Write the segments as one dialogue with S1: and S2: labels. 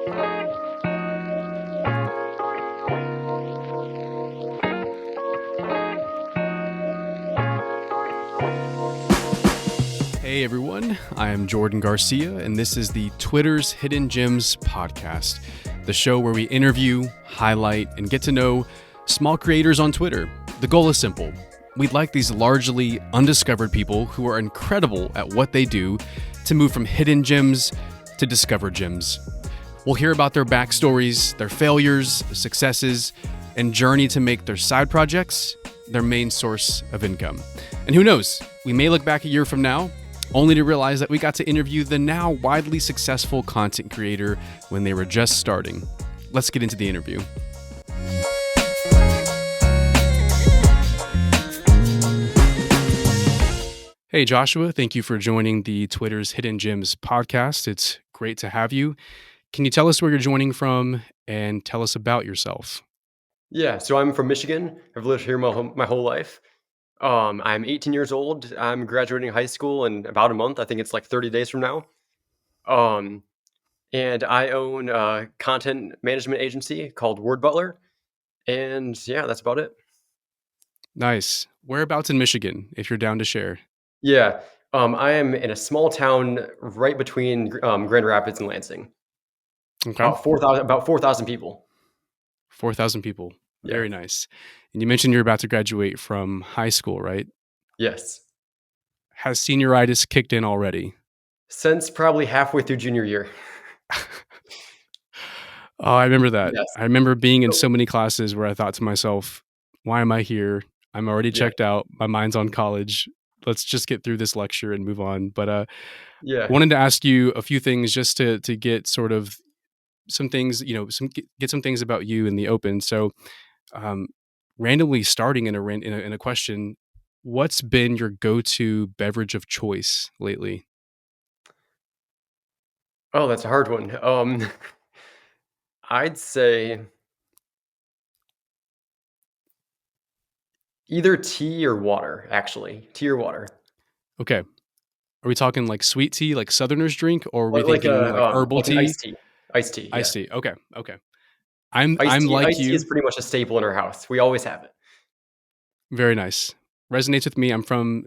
S1: Hey everyone, I am Jordan Garcia, and this is the Twitter's Hidden Gems podcast, the show where we interview, highlight, and get to know small creators on Twitter. The goal is simple. We'd like these largely undiscovered people who are incredible at what they do to move from hidden gems to discovered gems. We'll hear about their backstories, their failures, successes, and journey to make their side projects their main source of income. And who knows, we may look back a year from now only to realize that we got to interview the now widely successful content creator when they were just starting. Let's get into the interview. Hey Joshua, thank you for joining the Twitter's Hidden Gems podcast. It's great to have you. Can you tell us where you're joining from and tell us about yourself?
S2: Yeah, so I'm from Michigan. I've lived here my whole life. I'm 18 years old. I'm graduating high school in about a month. I think it's like 30 days from now. Um, and I own a content management agency called WordButler. And yeah, that's about it.
S1: Nice. Whereabouts in Michigan, if you're down to share?
S2: Yeah, I am in a small town right between Grand Rapids and Lansing.
S1: Okay.
S2: About 4,000 people.
S1: 4,000 people.
S2: Yeah.
S1: Very nice. And you mentioned you're about to graduate from high school, right?
S2: Yes.
S1: Has senioritis kicked in already?
S2: Since probably halfway through junior year.
S1: Oh, I remember that.
S2: Yes.
S1: I remember being in so many classes where I thought to myself, why am I here? I'm already checked out. My mind's on college. Let's just get through this lecture and move on. But I wanted to ask you a few things just to get sort of some things, get some things about you in the open. So randomly starting in a question, what's been your go-to beverage of choice lately?
S2: Oh, that's a hard one. I'd say either tea or water, actually. Tea or water.
S1: Okay. Are we talking like sweet tea, like Southerners drink, or are we
S2: Like
S1: thinking like herbal
S2: an
S1: tea?
S2: iced tea. Iced tea, yeah.
S1: Iced tea. Okay. I'm like
S2: Iced tea
S1: you.
S2: is pretty much a staple in our house. We always have it.
S1: Very nice. Resonates with me. I'm from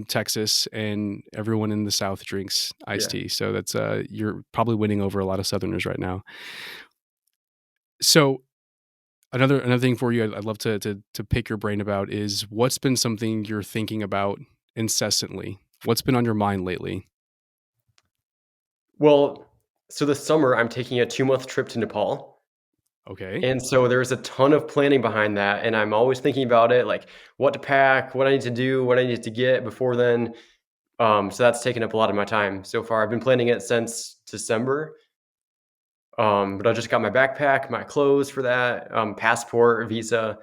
S1: Texas, and everyone in the South drinks iced tea. So that's you're probably winning over a lot of Southerners right now. So another thing for you, I'd love to pick your brain about is what's been something you're thinking about incessantly. What's been on your mind lately?
S2: Well, so this summer I'm taking a 2-month trip to Nepal.
S1: Okay.
S2: And so there's a ton of planning behind that, and I'm always thinking about it, like what to pack, what I need to do, what I need to get before then. So that's taken up a lot of my time so far. I've been planning it since December. But I just got my backpack, my clothes for that, passport, visa.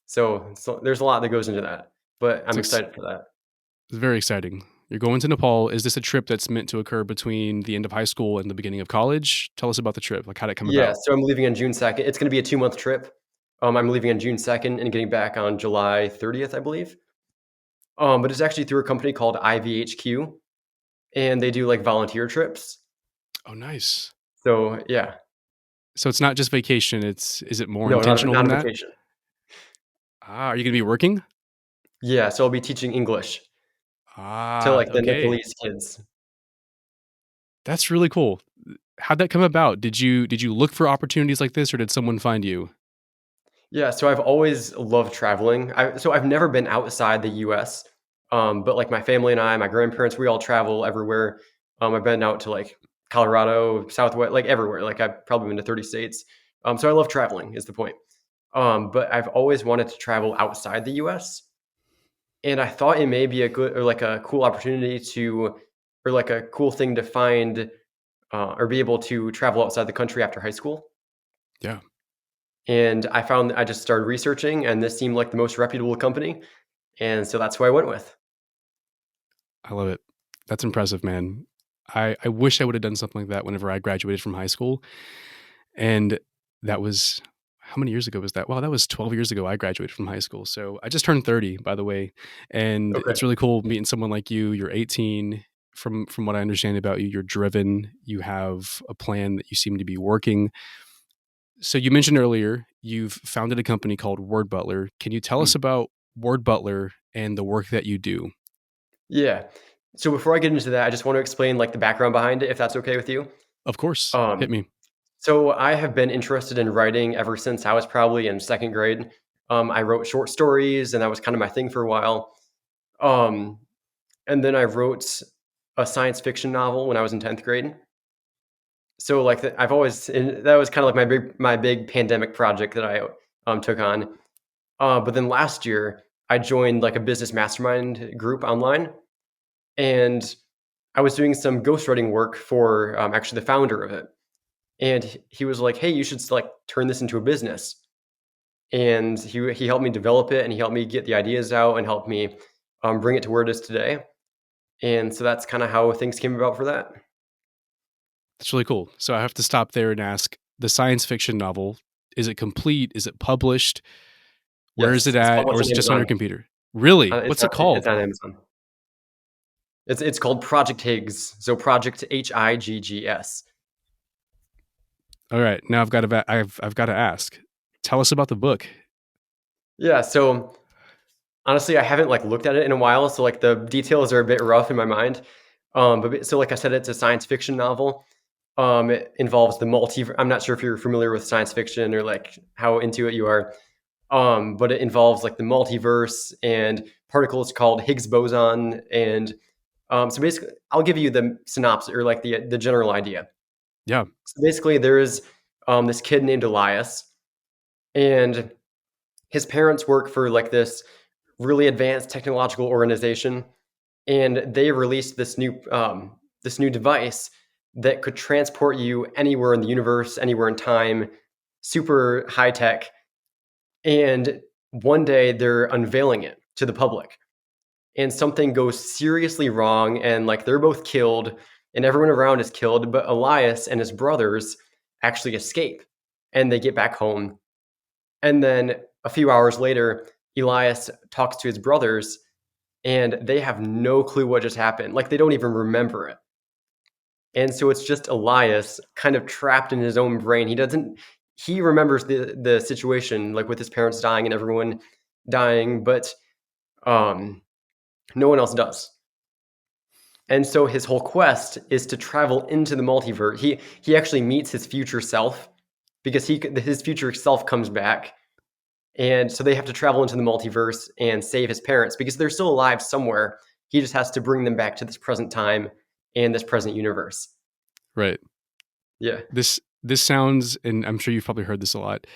S2: So there's a lot that goes into that, but I'm excited for that.
S1: It's very exciting. You're going to Nepal. Is this a trip that's meant to occur between the end of high school and the beginning of college? Tell us about the trip. Like, how'd it come
S2: Yeah,
S1: about?
S2: so I'm leaving on June 2nd. It's going to be a 2-month trip. I'm leaving on June 2nd and getting back on July 30th, I believe. But it's actually through a company called IVHQ, and they do like volunteer trips.
S1: Oh, nice.
S2: So yeah.
S1: So it's not just vacation. Is it more
S2: No,
S1: intentional
S2: not
S1: than
S2: a
S1: that?
S2: vacation.
S1: Are you going to be working?
S2: Yeah, so I'll be teaching English to like the
S1: Okay.
S2: Nepalese kids.
S1: That's really cool. How'd that come about? Did you look for opportunities like this, or did someone find you?
S2: Yeah, so I've always loved traveling. So I've never been outside the US, but like my family and I, my grandparents, we all travel everywhere. I've been out to like Colorado, Southwest, like everywhere. Like I've probably been to 30 states. So I love traveling is the point. But I've always wanted to travel outside the US. And I thought it may be a good or like a cool opportunity to, or like a cool thing to find, or be able to travel outside the country after high school.
S1: Yeah.
S2: And I just started researching, and this seemed like the most reputable company, and so that's who I went with.
S1: I love it. That's impressive, man. I wish I would have done something like that whenever I graduated from high school. And that was, how many years ago was that? Wow, that was 12 years ago I graduated from high school. So I just turned 30, by the way. And
S2: Okay.
S1: it's really cool meeting someone like you. You're 18, from what I understand about you, you're driven. You have a plan that you seem to be working. So you mentioned earlier you've founded a company called WordButler. Can you tell us
S2: Mm.
S1: about WordButler and the work that you do?
S2: Yeah. So before I get into that, I just want to explain like the background behind it, if that's okay with you.
S1: Of course, hit
S2: Um,
S1: me.
S2: so I have been interested in writing ever since I was probably in second grade. I wrote short stories, and that was kind of my thing for a while. Um, and then I wrote a science fiction novel when I was in 10th grade. So like I've always and that was kind of like my big pandemic project that I took on. But then last year I joined like a business mastermind group online, and I was doing some ghostwriting work for actually the founder of it. And he was like, "Hey, you should like turn this into a business." And he helped me develop it, and he helped me get the ideas out, and helped me bring it to where it is today. And so that's kind of how things came about for that.
S1: That's really cool. So I have to stop there and ask, the science fiction novel, is it complete? Is it published? Where is it
S2: Yes, it's
S1: at? Or
S2: published
S1: is
S2: on
S1: it just on your
S2: Amazon.
S1: computer? Really?
S2: It's
S1: What's
S2: on,
S1: it
S2: it's
S1: called?
S2: on Amazon. It's called Project Higgs. So Project Higgs.
S1: All right, now I've got to ask. Tell us about the book.
S2: Yeah. So honestly, I haven't like looked at it in a while, so like the details are a bit rough in my mind. But so like I said, it's a science fiction novel. It involves the multi. I'm not sure if you're familiar with science fiction or like how into it you are. But it involves like the multiverse and particles called Higgs boson. And so basically, I'll give you the synopsis or like the general idea.
S1: Yeah.
S2: So basically, there is this kid named Elias, and his parents work for like this really advanced technological organization, and they released this new device that could transport you anywhere in the universe, anywhere in time, super high tech. And one day they're unveiling it to the public, and something goes seriously wrong, and like they're both killed, and everyone around is killed, but Elias and his brothers actually escape, and they get back home. And then a few hours later, Elias talks to his brothers, and they have no clue what just happened. Like they don't even remember it. And so it's just Elias kind of trapped in his own brain. He remembers the situation like with his parents dying and everyone dying, but um no one else does. And so his whole quest is to travel into the multiverse. He actually meets his future self, because his future self comes back. And so they have to travel into the multiverse and save his parents because they're still alive somewhere. He just has to bring them back to this present time and this present universe.
S1: Right.
S2: Yeah.
S1: This sounds, and I'm sure you've probably heard this a lot.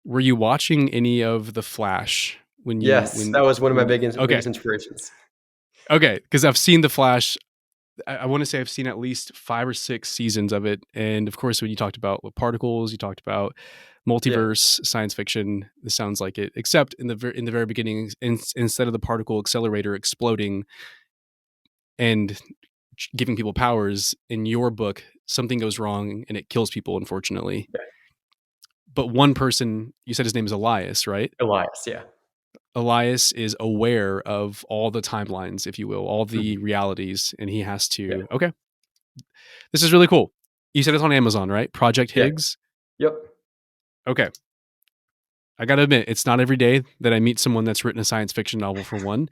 S1: Were you watching any of The Flash
S2: Yes, that was one of my
S1: okay.
S2: biggest inspirations.
S1: Okay, because I've seen The Flash. I want to say I've seen at least 5 or 6 seasons of it. And of course, when you talked about particles, you talked about
S2: Yeah.
S1: multiverse, science fiction. This sounds like it, except in the very beginning, instead of the particle accelerator exploding and giving people powers, in your book, something goes wrong and it kills people, unfortunately.
S2: Yeah.
S1: But one person, you said his name is Elias, right?
S2: Elias, yeah.
S1: Elias is aware of all the timelines, if you will, all the
S2: Mhm.
S1: realities, and he has
S2: Yeah.
S1: to. Okay, this is really cool. You said it's on Amazon, right? Project
S2: Yeah.
S1: Higgs.
S2: Yep.
S1: Okay, I gotta admit, it's not every day that I meet someone that's written a science fiction novel. For one,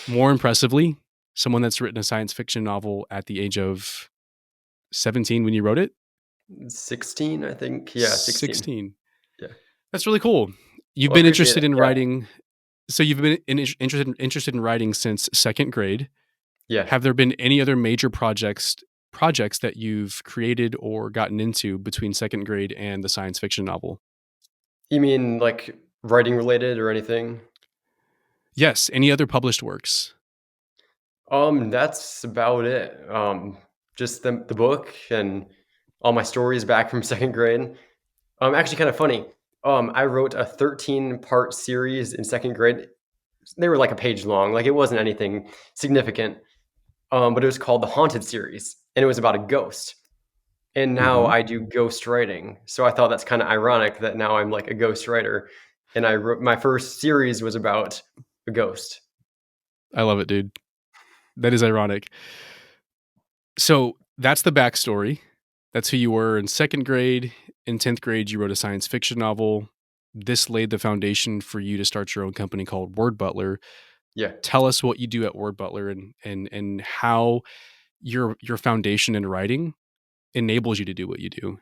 S1: more impressively, someone that's written a science fiction novel at the age of 17 when you wrote it.
S2: 16, I think. Yeah, 16.
S1: 16.
S2: Yeah.
S1: That's really cool. You've
S2: Well, I
S1: been
S2: appreciate
S1: interested
S2: it.
S1: in
S2: Yeah.
S1: writing. So you've been interested in writing since second grade.
S2: Yeah.
S1: Have there been any other major projects that you've created or gotten into between second grade and the science fiction novel?
S2: You mean like writing related or anything?
S1: Yes, any other published works?
S2: That's about it. Just the book and all my stories back from second grade. Actually, kind of funny. I wrote a 13-part series in second grade. They were like a page long. Like it wasn't anything significant. But it was called the Haunted series, and it was about a ghost. And now
S1: Mhm.
S2: I do ghost writing. So I thought that's kind of ironic that now I'm like a ghost writer. And I wrote my first series was about a ghost.
S1: I love it, dude. That is ironic. So that's the backstory. That's who you were in second grade. In 10th grade, you wrote a science fiction novel. This laid the foundation for you to start your own company called WordButler.
S2: Yeah.
S1: Tell us what you do at WordButler and how your foundation in writing enables you to do what you do.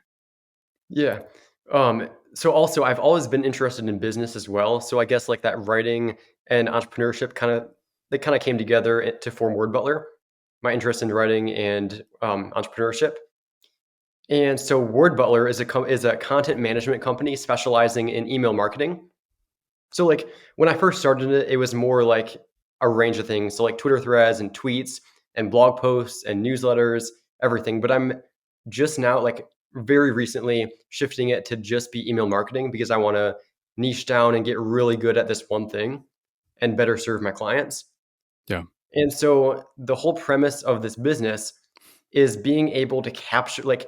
S2: Yeah. So also I've always been interested in business as well. So I guess like that writing and entrepreneurship they kind of came together to form Word Butler. My interest in writing and entrepreneurship. And so Word Butler is a content management company specializing in email marketing. So like when I first started it, it was more like a range of things. So like Twitter threads and tweets and blog posts and newsletters, everything. But I'm just now like very recently shifting it to just be email marketing because I want to niche down and get really good at this one thing and better serve my clients.
S1: Yeah.
S2: And so the whole premise of this business is being able to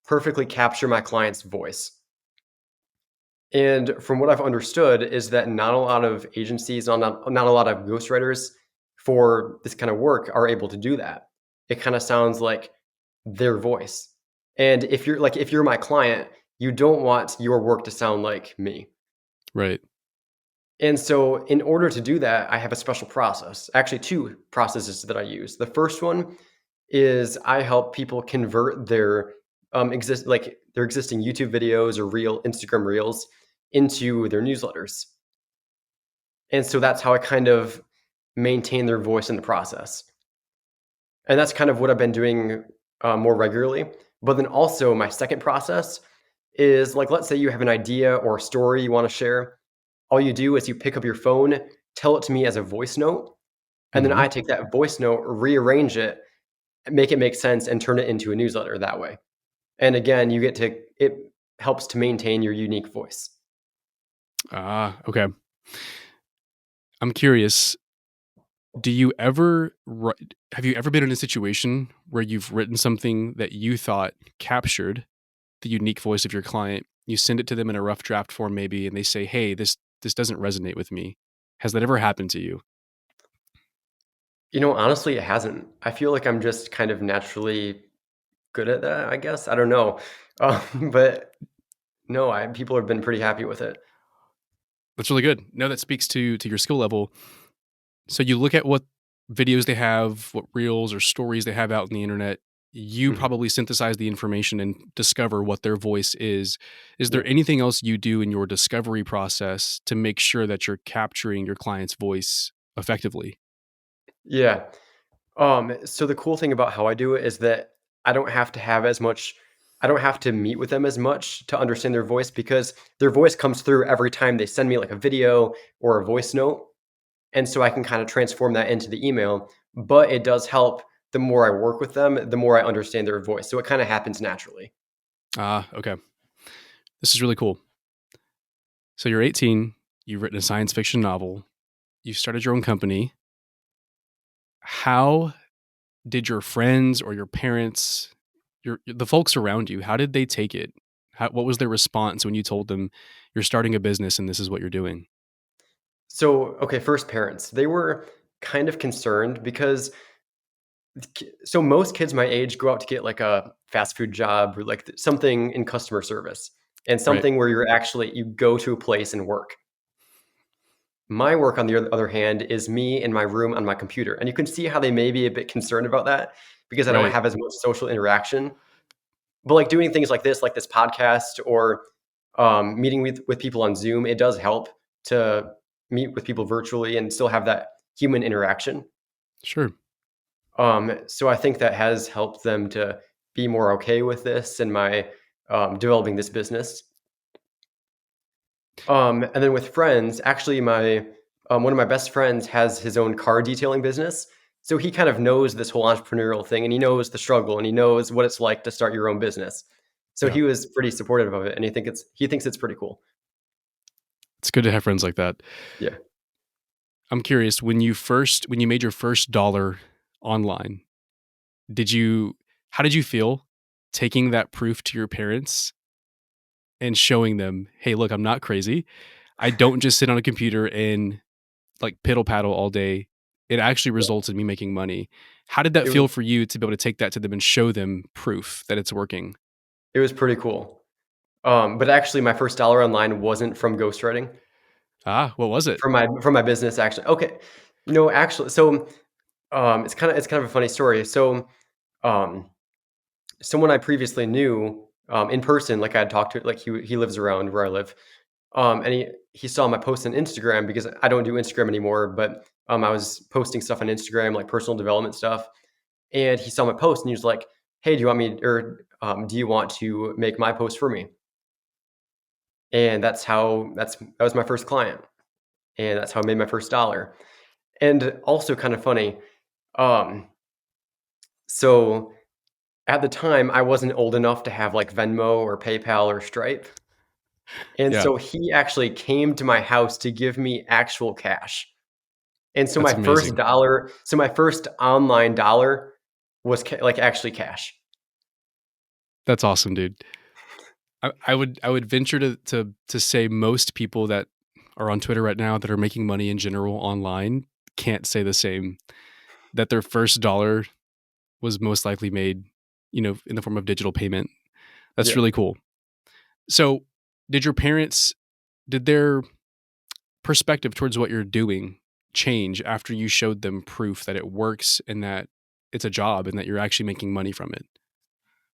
S2: perfectly capture my client's voice. And from what I've understood is that not a lot of agencies, not a lot of ghostwriters for this kind of work are able to do that. It kind of sounds like their voice. And if you're my client, you don't want your work to sound like me.
S1: Right.
S2: And so in order to do that, I have a special process. Actually, two processes that I use. The first one is I help people convert their their existing YouTube videos or real Instagram reels into their newsletters. And so that's how I kind of maintain their voice in the process. And that's kind of what I've been doing more regularly. But then also my second process is like, let's say you have an idea or a story you want to share. All you do is you pick up your phone, tell it to me as a voice note, and then
S1: Mhm.
S2: I take that voice note, rearrange it, make it make sense, and turn it into a newsletter that way. And again, it helps to maintain your unique voice.
S1: Okay. I'm curious, do you ever have you ever been in a situation where you've written something that you thought captured the unique voice of your client? You send it to them in a rough draft form maybe and they say, "Hey, this doesn't resonate with me." Has that ever happened to you?
S2: Honestly, it hasn't. I feel like I'm just kind of naturally good at that, I guess. I don't know. But no, people have been pretty happy with it.
S1: That's really good. No, that speaks to your skill level. So you look at what videos they have, what reels or stories they have out in the internet. You
S2: Mhm.
S1: probably synthesize the information and discover what their voice is. Is there
S2: Yeah.
S1: anything else you do in your discovery process to make sure that you're capturing your client's voice effectively?
S2: Yeah. So the cool thing about how I do it is that I don't have to have as much I don't have to meet with them as much to understand their voice because their voice comes through every time they send me like a video or a voice note. And so I can kind of transform that into the email, but it does help the more I work with them, the more I understand their voice. So it kind of happens naturally.
S1: Okay. This is really cool. So you're 18, you've written a science fiction novel, you started your own company. How did your friends or your parents, the folks around you, how did they take it? What was their response when you told them you're starting a business and this is what you're doing?
S2: So, okay, first parents, they were kind of concerned because so most kids my age go out to get like a fast food job or like something in customer service and
S1: Right.
S2: something where you go to a place and work. My work, on the other hand, is me in my room on my computer. And you can see how they may be a bit concerned about that because I don't
S1: Right.
S2: have as much social interaction. But like doing things like this podcast or meeting with people on Zoom, it does help to meet with people virtually and still have that human interaction.
S1: Sure.
S2: So I think that has helped them to be more okay with this and my developing this business. And then with friends, actually, my one of my best friends has his own car detailing business, so he kind of knows this whole entrepreneurial thing, and he knows the struggle, and he knows what it's like to start your own business. So
S1: Yeah.
S2: he was pretty supportive of it, and he thinks it's pretty cool.
S1: It's good to have friends like that.
S2: Yeah.
S1: I'm curious, when you made your first dollar online, did you how did you feel taking that proof to your parents and showing them, "Hey, look, I'm not crazy. I don't just sit on a computer and like piddle paddle all day. It actually results in me making money." How did that
S2: It was
S1: feel for you to be able to take that to them and show them proof that it's working?
S2: it was pretty cool. But actually my first dollar online wasn't from ghostwriting,
S1: Ah, what was it?
S2: from my business actually. Okay. Actually, so, it's kind of a funny story. So, um, someone I previously knew, in person, like I had talked to, like he lives around where I live. And he saw my post on Instagram because I don't do Instagram anymore, but, I was posting stuff on Instagram, like personal development stuff, and he saw my post and he was like, "Hey, do you want to make my post for me?" And that was my first client, and that's how I made my first dollar. And also kind of funny, um, so at the time, I wasn't old enough to have, like, Venmo or PayPal or Stripe, and
S1: Yeah,
S2: so he actually came to my house to give me actual cash. And so
S1: that's amazing.
S2: my first online dollar was like, actually cash.
S1: That's awesome, dude. I would venture to say most people that are on Twitter right now that are making money in general online can't say the same. That their first dollar was most likely made, in the form of digital payment. That's
S2: Yeah.
S1: really cool. So, did your parents did their perspective towards what you're doing change after you showed them proof that it works and that it's a job and that you're actually making money from it?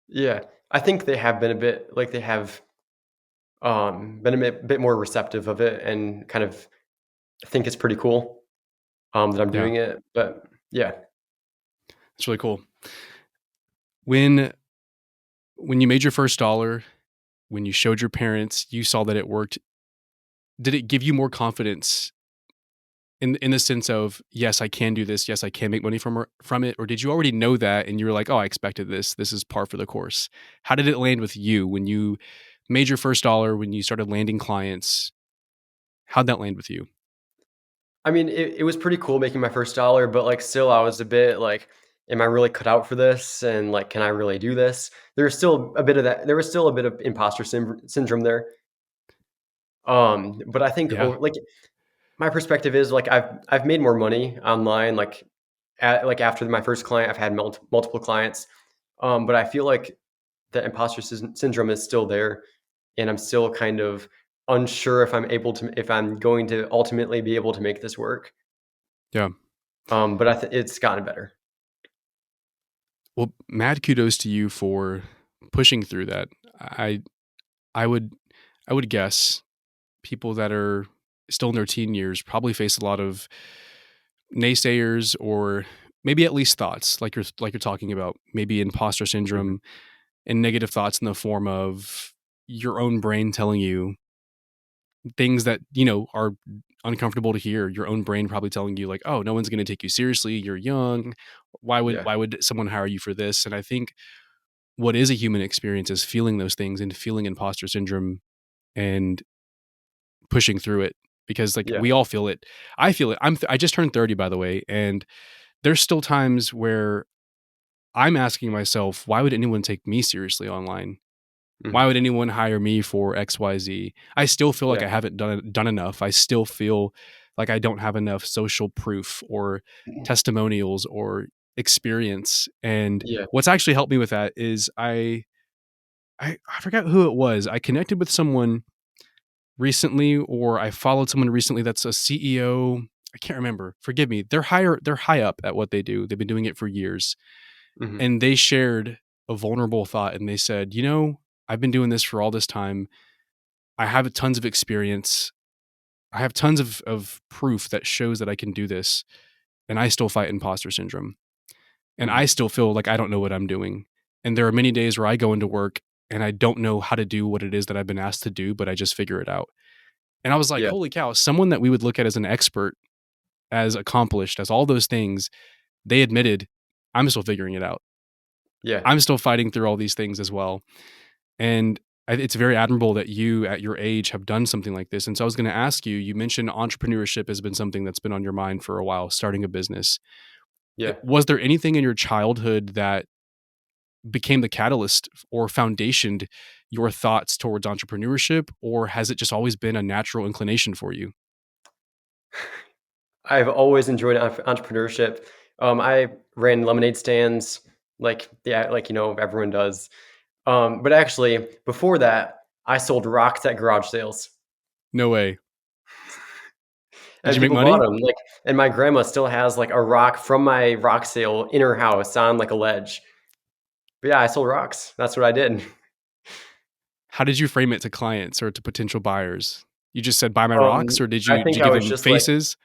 S2: Yeah. I think they have been a bit like, they have, been a bit more receptive of it and kind of think it's pretty cool, that I'm
S1: Yeah,
S2: doing it, but yeah.
S1: it's really cool. When when you made your first dollar, when you showed your parents, you saw that it worked. Did it give you more confidence in the sense of, yes, I can do this, yes, I can make money from it, or did you already know that and you were like, oh, I expected this. This is par for the course. How did it land with you when you made your first dollar, when you started landing clients? How'd that land with you?
S2: I mean, it was pretty cool making my first dollar, but, like, still I was a bit like, "Am I really cut out for this?" And, like, "Can I really do this?" There was still a bit of imposter syndrome there. But I think
S1: Yeah.
S2: my perspective is, like, I've made more money online, after my first client, I've had multiple clients, but I feel like the imposter syndrome is still there, and I'm still kind of unsure if I'm going to ultimately be able to make this work.
S1: Yeah.
S2: But it's gotten better.
S1: Well, mad kudos to you for pushing through that. I I would I would guess people that are still in their teen years probably face a lot of naysayers or maybe at least thoughts like you're talking about, maybe imposter
S2: Mhm.
S1: syndrome and negative thoughts in the form of your own brain telling you things that, are uncomfortable to hear. Your own brain probably telling you like, "Oh, no one's going to take you seriously. You're young. Why would
S2: Yeah,
S1: why would someone hire you for this?" And I think what is a human experience is feeling those things and feeling imposter syndrome and pushing through it because like
S2: yeah,
S1: we all feel it. I feel it. I just turned 30 by the way, and there's still times where I'm asking myself, why would anyone take me seriously online? Why
S2: mhm,
S1: would anyone hire me for XYZ? I still feel like
S2: yeah,
S1: I haven't done enough. I still feel like I don't have enough social proof or testimonials or experience. And
S2: yeah,
S1: what's actually helped me with that is I forgot who it was. I connected with someone recently, or I followed someone recently that's a CEO. I can't remember. Forgive me. They're high up at what they do. They've been doing it for years.
S2: mhm,
S1: And they shared a vulnerable thought and they said, I've been doing this for all this time. I have tons of experience. I have tons of proof that shows that I can do this. And I still fight imposter syndrome. And I
S2: mhm,
S1: still feel like I don't know what I'm doing. And there are many days where I go into work and I don't know how to do what it is that I've been asked to do, but I just figure it out. And I was like,
S2: yeah,
S1: holy cow, someone that we would look at as an expert, as accomplished, as all those things, they admitted, I'm still figuring it out.
S2: yeah,
S1: I'm still fighting through all these things as well. And it's very admirable that you at your age have done something like this. And so I was going to ask you, you mentioned entrepreneurship has been something that's been on your mind for a while, starting a business.
S2: yeah.
S1: Was there anything in your childhood that became the catalyst or foundationed your thoughts towards entrepreneurship, or has it just always been a natural inclination for you?
S2: I've always enjoyed entrepreneurship. I ran lemonade stands, like yeah, like everyone does. But actually, before that, I sold rocks at garage sales,
S1: No way. Did
S2: and
S1: you make
S2: people bought
S1: money?
S2: them. Like, and my grandma still has like a rock from my rock sale in her house on like a ledge. But yeah, I sold rocks. That's what I did.
S1: How did you frame it to clients or to potential buyers? You just said buy my
S2: Um,
S1: rocks, or did
S2: I
S1: you
S2: think
S1: give them faces?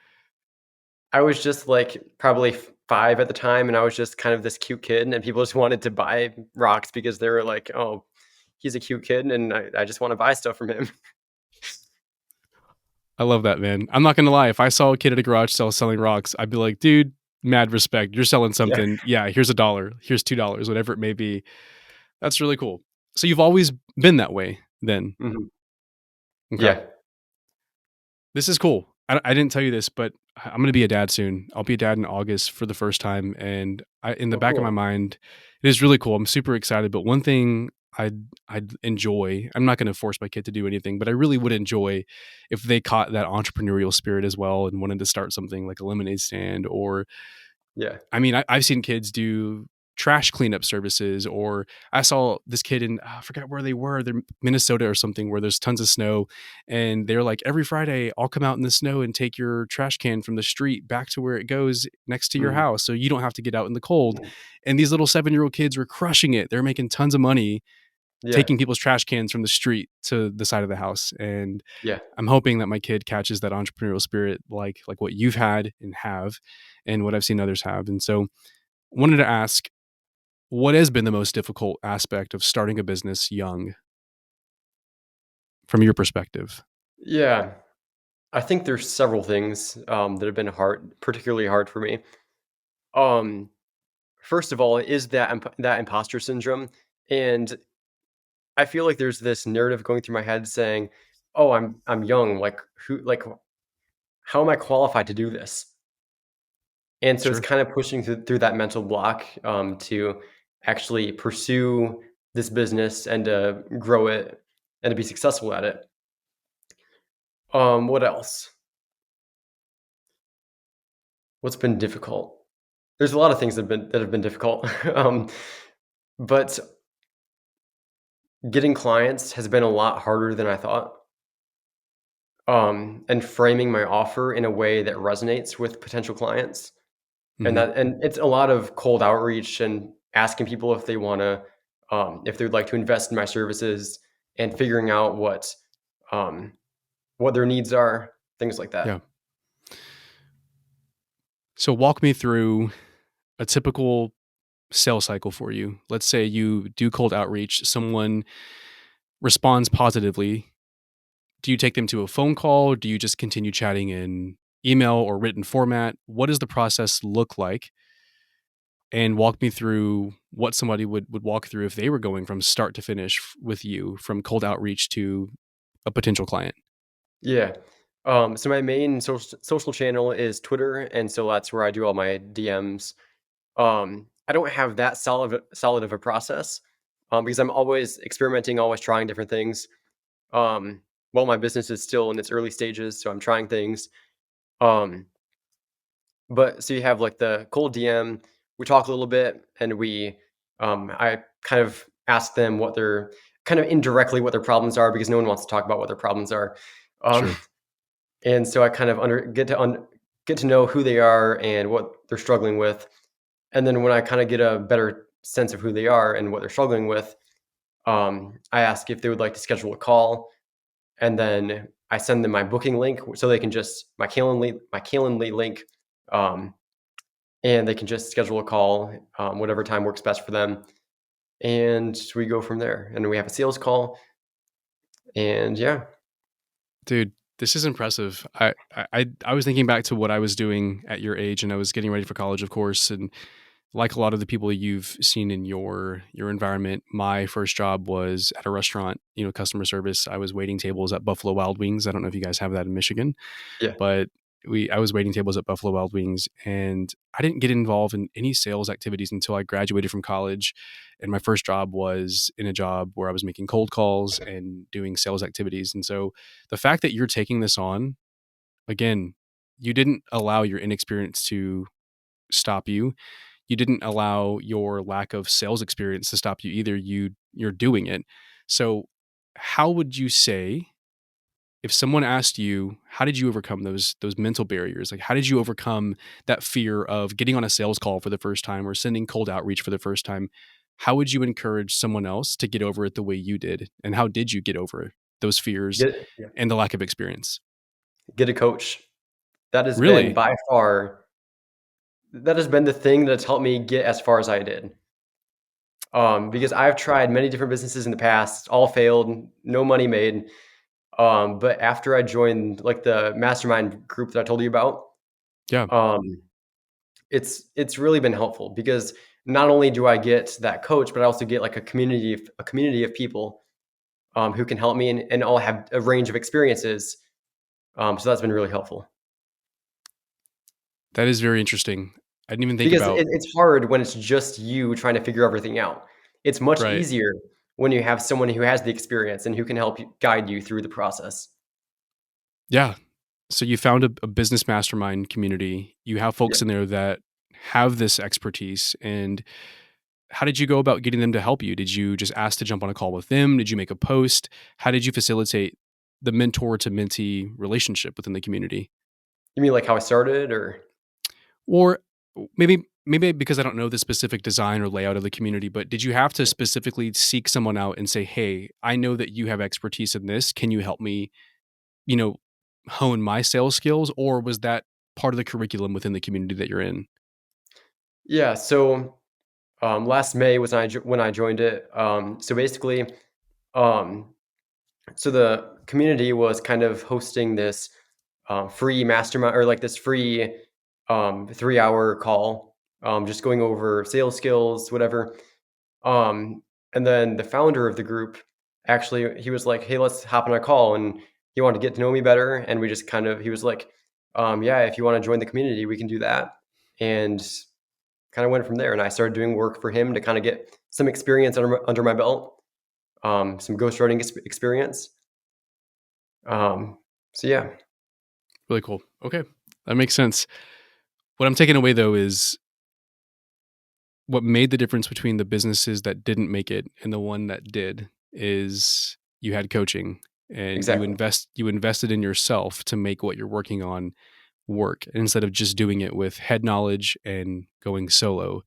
S2: I was just like probably 5 at the time, and I was just kind of this cute kid, and people just wanted to buy rocks because they were like, "Oh, he's a cute kid, and I just want to buy stuff from him."
S1: I love that, man. I'm not gonna lie. If I saw a kid at a garage sale selling rocks, I'd be like, dude, mad respect. You're selling
S2: Yeah.
S1: something. Yeah, here's $1. Here's $2, whatever it may be. That's really cool. So you've always been that way then.
S2: Mhm.
S1: Okay.
S2: Yeah.
S1: This is cool. I didn't tell you this, but I'm going to be a dad soon. I'll be a dad in August for the first time. And in the
S2: Oh,
S1: back of my
S2: cool.
S1: mind, it is really cool. I'm super excited. But one thing I'd enjoy, I'm not going to force my kid to do anything, but I really would enjoy if they caught that entrepreneurial spirit as well and wanted to start something like a lemonade stand or
S2: Yeah.
S1: I mean, I've seen kids do trash cleanup services, or I saw this kid in I forgot where they were, they're Minnesota or something, where there's tons of snow, and they're like, every Friday, I'll come out in the snow and take your trash can from the street back to where it goes next to your
S2: Mhm.
S1: house, so you don't have to get out in the cold. And these little 7-year-old kids were crushing it. They're making tons of money
S2: Yeah.
S1: taking people's trash cans from the street to the side of the house, and
S2: Yeah.
S1: I'm hoping that my kid catches that entrepreneurial spirit like what you've had and have and what I've seen others have. And so wanted to ask, what has been the most difficult aspect of starting a business young from your perspective?
S2: Yeah. I think there's several things, that have been hard particularly hard for me. Um, First of all, is that imposter syndrome, and I feel like there's this narrative going through my head saying, "Oh, I'm young, like, how am I qualified to do this?" And so it's
S1: Sure.
S2: kind of pushing through that mental block, to actually pursue this business and to grow it and to be successful at it. What else? What's been difficult? There's a lot of things that have been difficult, but getting clients has been a lot harder than I thought, and framing my offer in a way that resonates with potential clients.
S1: Mhm.
S2: And it's a lot of cold outreach and asking people if they wanna, if they would like to invest in my services and figuring out um, what their needs are, things like
S1: Yeah.
S2: that.
S1: So walk me through a typical sales cycle for you. Let's say you do cold outreach, someone responds positively. Do you take them to a phone call? Do you just continue chatting in email or written format? What does the process look like? And walk me through what somebody would walk through if they were going from start to finish with you, from cold outreach to a potential client.
S2: Yeah. So my main social channel is Twitter, and so that's where I do all my DMs. I don't have that solid of a process, because I'm always experimenting, always trying different things. While my business is still in its early stages, so I'm trying things. Um, but so you have like the cold DM. We talk a little bit, and I kind of ask them what their kind of indirectly what their problems are because no one wants to talk about what their problems are. Um,
S1: Sure.
S2: and so I kind of get to know who they are and what they're struggling with. And then when I kind of get a better sense of who they are and what they're struggling with, I ask if they would like to schedule a call, and then I send them my booking link so they can just my Calendly link, um, and they can just schedule a call, whatever time works best for them, and we go from there. And we have a sales call, and yeah,
S1: Dude, this is impressive. I was thinking back to what I was doing at your age, and I was getting ready for college, of course, and like a lot of the people you've seen in your environment, my first job was at a restaurant, customer service. I was waiting tables at Buffalo Wild Wings. I don't know if you guys have that in Michigan,
S2: yeah,
S1: but I was waiting tables at Buffalo Wild Wings, and I didn't get involved in any sales activities until I graduated from college. And my first job was in a job where I was making cold calls and doing sales activities. And so the fact that you're taking this on, again, you didn't allow your inexperience to stop you. You didn't allow your lack of sales experience to stop you either. You're doing it. So how would you say, if someone asked you, how did you overcome those mental barriers? Like, how did you overcome that fear of getting on a sales call for the first time or sending cold outreach for the first time? How would you encourage someone else to get over it the way you did? And how did you get over those fears
S2: Yeah,
S1: and the lack of experience?
S2: get a coach. That has been
S1: Really?
S2: by far that has been the thing that's helped me get as far as I did. Because I've tried many different businesses in the past, all failed, no money made. But after I joined like the mastermind group that I told you about,
S1: Yeah.
S2: um, it's really been helpful because not only do I get that coach, but I also get like a community of people who can help me and all have a range of experiences. So that's been really helpful.
S1: That is very interesting. I didn't even think
S2: Because
S1: about.
S2: it's hard when it's just you trying to figure everything out. It's much
S1: Right.
S2: easier when you have someone who has the experience and who can help you guide you through the process.
S1: Yeah. So you found a business mastermind community. You have
S2: Yeah.
S1: folks in there that have this expertise. And how did you go about getting them to help you? Did you just ask to jump on a call with them? Did you make a post? How did you facilitate the mentor to mentee relationship within the community?
S2: You mean like how I started or
S1: Or maybe because I don't know the specific design or layout of the community, but did you have to specifically seek someone out and say, "Hey, I know that you have expertise in this. Can you help me, you know, hone my sales skills?" Or was that part of the curriculum within the community that you're in?
S2: Yeah, so, last May was when I joined it. So basically, um, so the community was kind of hosting this, free mastermind or like this free, 3-hour call, just going over sales skills, whatever. Um, and then the founder of the group actually he was like, "Hey, let's hop on a call," and he wanted to get to know me better, and we just kind of he was like, "Yeah, if you wanna join the community, we can do that." And kinda went from there, and I started doing work for him to kinda get some experience under my belt, some ghostwriting experience. Um, so yeah.
S1: Really cool. Okay. That makes sense. What I'm taking away though is what made the difference between the businesses that didn't make it and the one that did is you had coaching and
S2: Exactly.
S1: you invested in yourself to make what you're working on work instead of just doing it with head knowledge and going solo.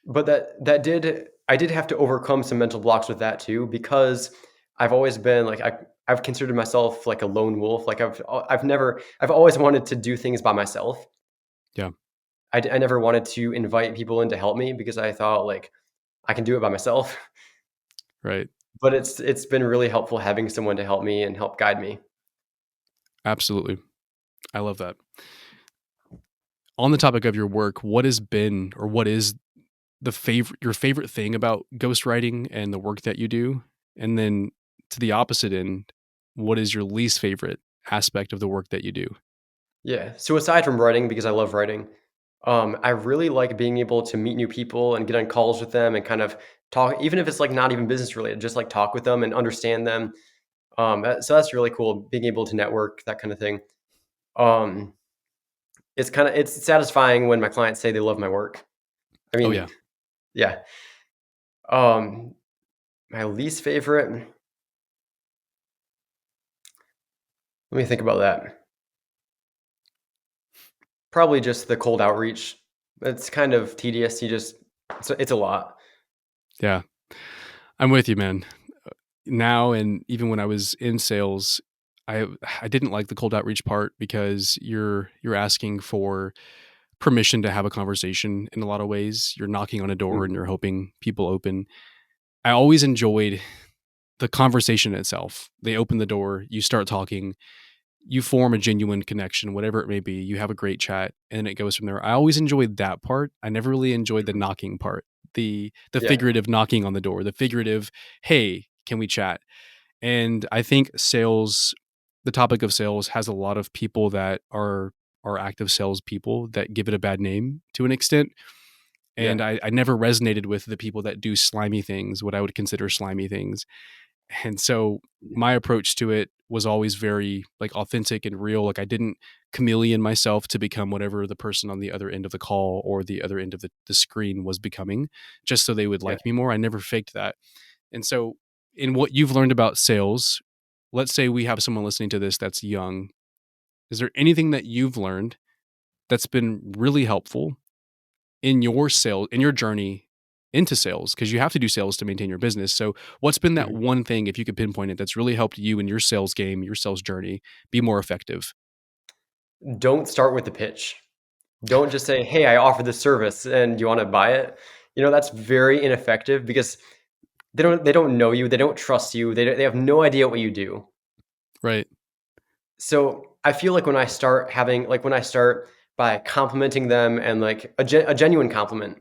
S2: But that did I did have to overcome some mental blocks with that too because I've always been like I've considered myself like a lone wolf. Like I've always wanted to do things by myself.
S1: Yeah.
S2: I never wanted to invite people in to help me because I thought like I can do it by myself.
S1: Right.
S2: But it's been really helpful having someone to help me and help guide me.
S1: Absolutely. I love that. On the topic of your work, what has been or what is your favorite thing about ghostwriting and the work that you do? And then to the opposite end, what is your least favorite aspect of the work that you do?
S2: Yeah. So aside from writing, because I love writing, I really like being able to meet new people and get on calls with them and kind of talk, even if it's like not even business related, just like talk with them and understand them. So that's really cool, being able to network, that kind of thing. Um, it's satisfying when my clients say they love my work. I
S1: Oh
S2: mean,
S1: yeah.
S2: yeah. Um, my least favorite. Let me think about that. Probably just the cold outreach. It's kind of tedious. It's a lot.
S1: Yeah. I'm with you, man. Now and even when I was in sales, I I didn't like the cold outreach part because you're asking for permission to have a conversation in a lot of ways. You're knocking on a door
S2: Mm,
S1: and you're hoping people open. I always enjoyed the conversation itself. They open the door, you start talking, you form a genuine connection, whatever it may be. You have a great chat, and it goes from there. I always enjoyed that part. I never really enjoyed the
S2: mhm.
S1: knocking part, the
S2: Yeah.
S1: figurative knocking on the door, the figurative, "Hey, can we chat?" And I think sales, the topic of sales, has a lot of people that are active salespeople that give it a bad name to an extent.
S2: Yeah.
S1: And I never resonated with the people that do slimy things, what I would consider slimy things. And so
S2: Yeah.
S1: my approach to it was always very like authentic and real. Like I didn't chameleon myself to become whatever the person on the other end of the call or the other end of the screen was becoming, just so they would
S2: Yeah.
S1: like me more. I never faked that. And so, in what you've learned about sales, let's say we have someone listening to this that's young. Is there anything that you've learned that's been really helpful in your sales, in your journey into sales? Because you have to do sales to maintain your business. So, what's been that
S2: Mhm.
S1: one thing, if you could pinpoint it, that's really helped you in your sales game, your sales journey, be more effective?
S2: Don't start with the pitch. Don't just say, "Hey, I offer this service and you wanna buy it?" That's very ineffective because they don't know you, they don't trust you, they have no idea what you do.
S1: Right.
S2: So, I feel like when I start by complimenting them and, like, a genuine compliment,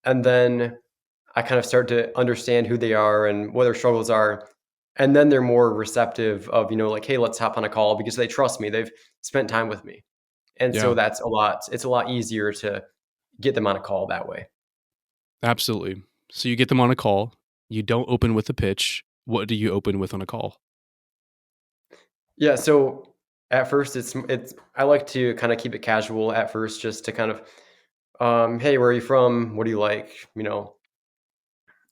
S2: and then I kind of start to understand who they are and what their struggles are, and then they're more receptive of, like, "Hey, let's hop on a call," because they trust me, they've spent time with me, and so
S1: Yeah,
S2: it's a lot easier to get them on a call that way.
S1: absolutely. So, you get them on a call. You don't open with a pitch. What do you open with on a call?
S2: Yeah, so at first it's I like to kinda keep it casual at first just to kind of, "Hey, where are you from? What do you like?"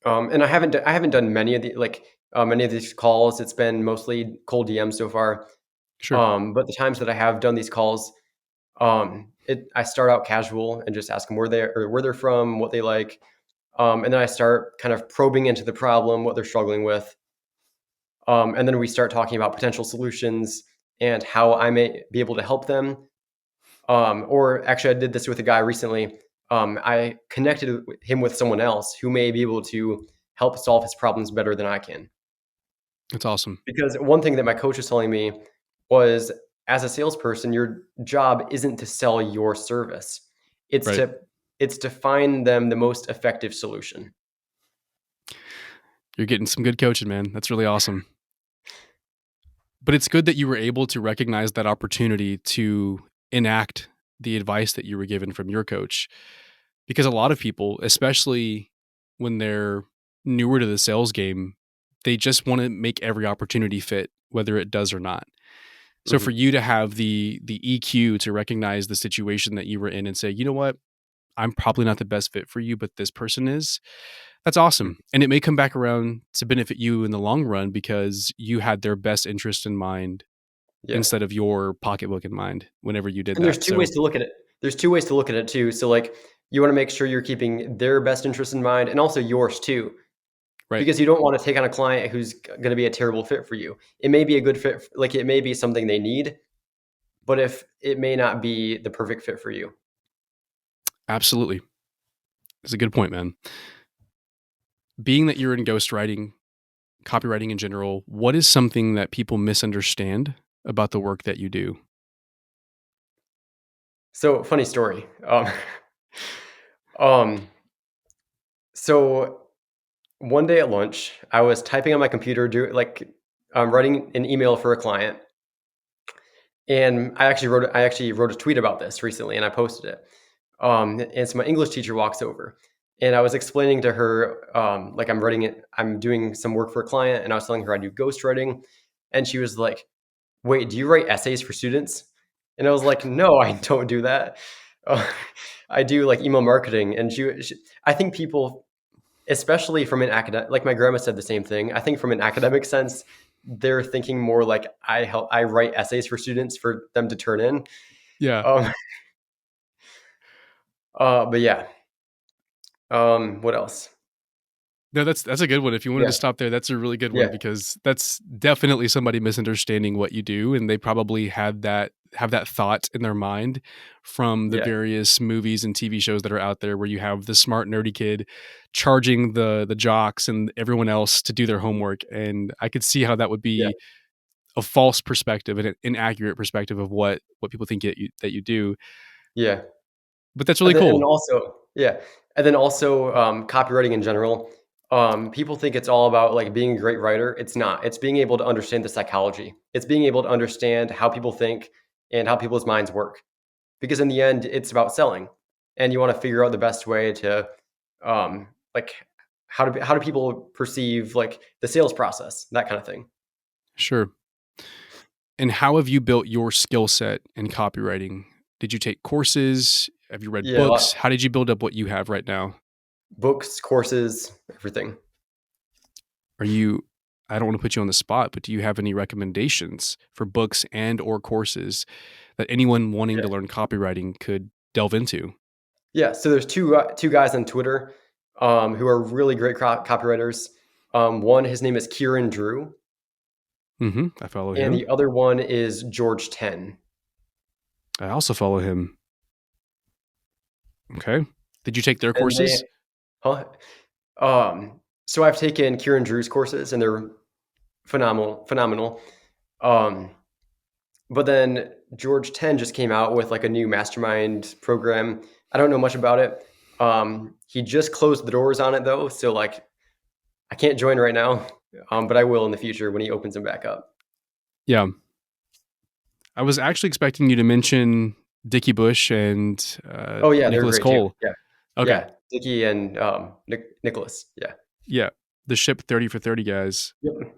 S2: And I haven't done many of these calls, it's been mostly cold DM so far,
S1: Sure.
S2: but the times that I have done these calls, I start out casual and just ask them where they're from, what they like, and then I start kind of probing into the problem, what they're struggling with, and then we start talking about potential solutions and how I may be able to help them. Or actually, I did this with a guy recently. I connected him with someone else who may be able to help solve his problems better than I can.
S1: That's awesome.
S2: Because one thing that my coach was telling me was, as a salesperson, your job isn't to sell your service. It's
S1: Right.
S2: to it's to find them the most effective solution.
S1: You're getting some good coaching, man. That's really awesome. But it's good that you were able to recognize that opportunity to enact the advice that you were given from your coach. Because a lot of people, especially when they're newer to the sales game, they just want to make every opportunity fit, whether it does or not. So for
S2: Mhm.
S1: you to have the EQ to recognize the situation that you were in and say, you know what, I'm probably not the best fit for you, but this person is, that's
S2: Mm.
S1: awesome. And it may come back around to benefit you in the long run because you had their best interest in mind
S2: Yeah.
S1: instead of your pocketbook in mind whenever you did
S2: And there's
S1: that.
S2: 2
S1: So,
S2: ways to look at it. There's 2 ways to look at it too. So, like, you wanna make sure you're keeping their best interest in mind and also yours too,
S1: right.
S2: because you don't wanna take on a client who's gonna be a terrible fit for you. It may be a good fit like, it may be something they need, but if it may not be the perfect fit for you.
S1: Absolutely. It's a good point, man. Being that you're in ghostwriting, copywriting in general, what is something that people misunderstand about the work that you do?
S2: So, funny story. Um, so one day at lunch, I was typing on my computer, writing an email for a client, and I actually wrote a tweet about this recently, and I posted it. And so my English teacher walks over, and I was explaining to her, like I'm doing some work for a client, and I was telling her I do ghostwriting, and she was like, "Wait, do you write essays for students?" And I was like, "No, I don't do that. Uh, I do like email marketing." And I think people, especially from an academic, like my grandma said the same thing. I think from an academic sense, they're thinking more like I write essays for students for them to turn in.
S1: Yeah.
S2: Um, but yeah. What else?
S1: No, that's a good one. If you wanted
S2: Yeah,
S1: to stop there, that's a really good one
S2: yeah,
S1: because that's definitely somebody misunderstanding what you do, and they probably had that have that thought in their mind from the
S2: yeah,
S1: various movies and TV shows that are out there where you have the smart nerdy kid charging the jocks and everyone else to do their homework, and I could see how that would
S2: yeah,
S1: be a false perspective and an inaccurate perspective of what people think that you do.
S2: yeah.
S1: But that's
S2: And
S1: really
S2: then and then
S1: cool.
S2: also yeah, and then also, copywriting in general, people think it's all about, like, being a great writer. It's not. It's being able to understand the psychology. It's being able to understand how people think and how people's minds work. Because in the end, it's about selling, and you wanna figure out the best way to, like, how do people perceive, like, the sales process, that kinda thing.
S1: Sure. And how have you built your skill set in copywriting? Did you take courses? Have you read
S2: Yeah, a
S1: books?
S2: lot.
S1: How did you build up what you have right now?
S2: Books, courses, everything.
S1: Are you I don't want to put you on the spot, but do you have any recommendations for books and or courses that anyone wanting
S2: Yeah.
S1: to learn copywriting could delve into?
S2: Yeah, so there's two guys on Twitter, who are really great copywriters. One, his name is Kieran Drew,
S1: I follow
S2: and
S1: him.
S2: the other one is George Ten.
S1: I also follow him. Okay. Did you take their
S2: And they
S1: courses?
S2: huh? So I've taken Kieran Drew's courses, and they're phenomenal. Um, but then George Ten just came out with like a new mastermind program. I don't know much about it. He just closed the doors on it though, so like I can't join right now, but I will in the future when he opens them back up.
S1: Yeah. I was actually expecting you to mention Dickie Bush and
S2: Oh yeah, they're
S1: Nicholas
S2: great too.
S1: Cole.
S2: Yeah,
S1: Okay.
S2: yeah, Dickie and Nicholas. Yeah.
S1: Yeah. The Ship 30 for 30 guys.
S2: Yep.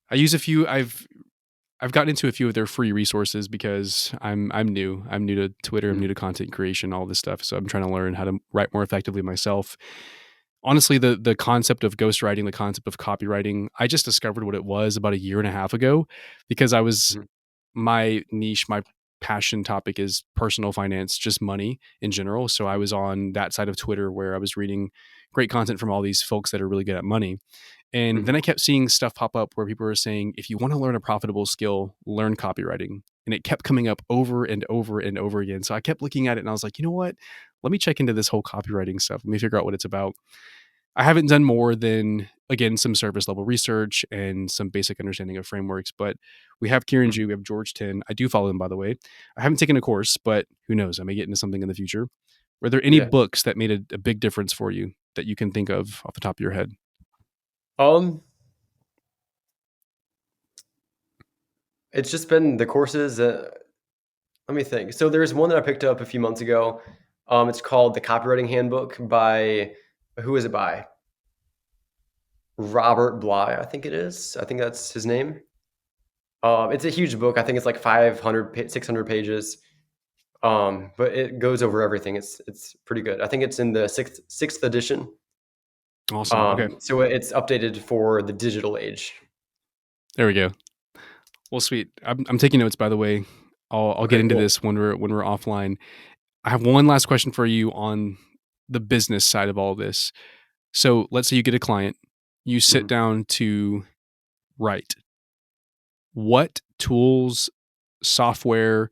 S1: I use a few I've gotten into a few of their free resources because I'm new. I'm new to Twitter, I'm new
S2: Mhm.
S1: to content creation, all this stuff. So I'm trying to learn how to write more effectively myself. Honestly, the concept of ghostwriting, the concept of copywriting, I just discovered what it was about a year and a half ago because I was
S2: Mhm.
S1: my niche, my passion topic is personal finance, just money in general. So I was on that side of Twitter where I was reading great content from all these folks that are really good at money. And then
S2: Mhm.
S1: I kept seeing stuff pop up where people were saying, if you want to learn a profitable skill, learn copywriting. And it kept coming up over and over and over again. So I kept looking at it and I was like, you know what? Let me check into this whole copywriting stuff. Let me figure out what it's about. I haven't done more than, again, some service level research and some basic understanding of frameworks, but we have Kieran
S2: Mhm.
S1: Ju, we have George Tin. I do follow him, by the way. I haven't taken a course, but who knows? I may get into something in the future. Were there any
S2: Yeah.
S1: books that made a big difference for you that you can think of off the top of your head?
S2: Um, it's just been the courses. Let me think. So there's one that I picked up a few months ago. It's called The Copywriting Handbook by who is it by? Robert Bly, I think it is. I think that's his name. It's a huge book. I think it's like 600 pages. But it goes over everything. It's pretty good. I think it's in the sixth edition.
S1: Awesome. Okay.
S2: So it's updated for the digital age.
S1: There we go. Well, sweet. I'm taking notes, by the way. I'll get
S2: Okay,
S1: into
S2: cool.
S1: this when we're offline. I have one last question for you on the business side of all this. So let's say you get a client, you sit
S2: Mhm.
S1: down to write. What tools, software,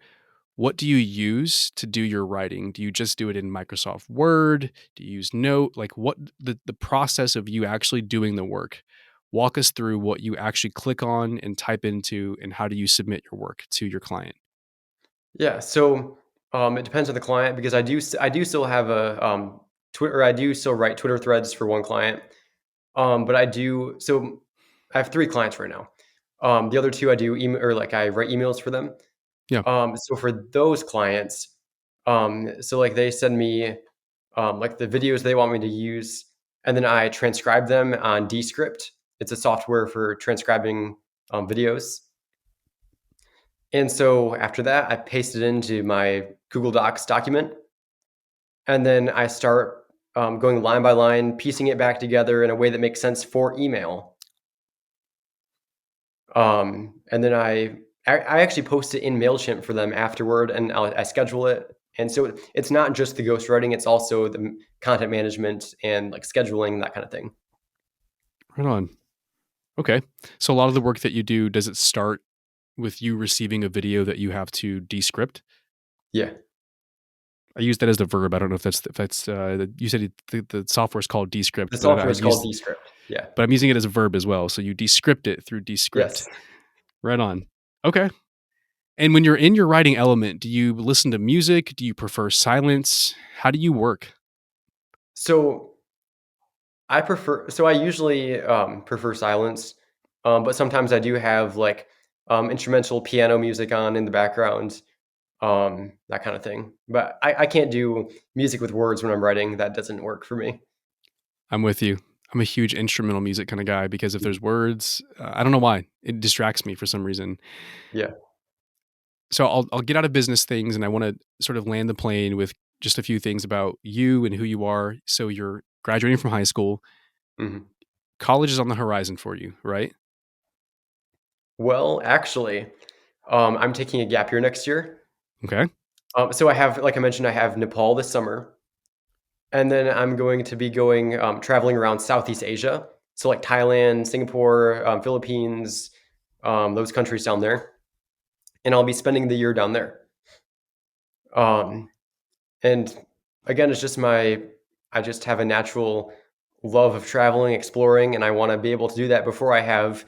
S1: what do you use to do your writing? Do you just do it in Microsoft Word? Do you use Note? Like what the process of you actually doing the work? Walk us through what you actually click on and type into and how do you submit your work to your client?
S2: Yeah, so, it depends on the client because I do still have a, Twitter. I do still write Twitter threads for one client, but I have 3 clients right now. The other 2 I do email or, like, I write emails for them.
S1: Yeah.
S2: So for those clients, so, like, they send me, like, the videos they want me to use, and then I transcribe them on Descript. It's a software for transcribing, videos. And so after that, I paste it into my Google Docs document, and then I start going line by line, piecing it back together in a way that makes sense for email. And then I actually post it in Mailchimp for them afterward, and I schedule it. And so it's not just the ghostwriting; it's also the content management and like scheduling that kind of thing.
S1: Right on. Okay. So a lot of the work that you do, does it start with you receiving a video that you have to descript?
S2: Yeah,
S1: I use that as the verb. I don't know if that's you said the software is called
S2: the
S1: Descript, but
S2: software
S1: I
S2: is called
S1: use
S2: Descript. Yeah.
S1: but I'm using it as a verb as well. So you descript it through Descript.
S2: Yes.
S1: Right on. Okay. And when you're in your writing element, do you listen to music? Do you prefer silence? How do you work?
S2: So I usually, prefer silence, but sometimes I do have, like, instrumental piano music on in the background, that kinda thing. But I can't do music with words when I'm writing, that doesn't work for me.
S1: I'm with you. I'm a huge instrumental music kind of guy because if there's words, I don't know why it distracts me for some reason.
S2: Yeah.
S1: So I'll get out of business things, and I want to sort of land the plane with just a few things about you and who you are. So you're graduating from high school.
S2: Mhm.
S1: College is on the horizon for you, right?
S2: Well, actually, I'm taking a gap year next year.
S1: Okay.
S2: So I have, like I mentioned, I have Nepal this summer, and then I'm going to be going traveling around Southeast Asia, so like Thailand, Singapore, Philippines, those countries down there, and I'll be spending the year down there. Um, and again, it's just I just have a natural love of traveling, exploring, and I want to be able to do that before I have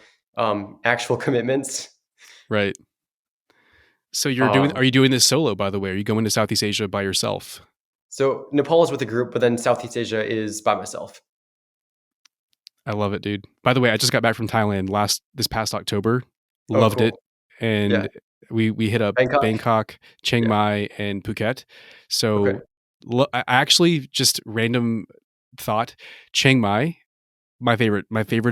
S2: actual commitments.
S1: Right. So
S2: Um,
S1: are you doing this solo, by the way? Are you going to Southeast Asia by yourself?
S2: so Nepal is with a group, but then Southeast Asia is by myself.
S1: I love it, dude. By the way, I just got back from Thailand this past October.
S2: Oh,
S1: Loved it.
S2: cool. Yeah.
S1: And we hit up
S2: Bangkok?
S1: Bangkok, Chiang
S2: Yeah.
S1: Mai, and Phuket.
S2: Okay.
S1: So I actually just random thought, Chiang Mai, my favorite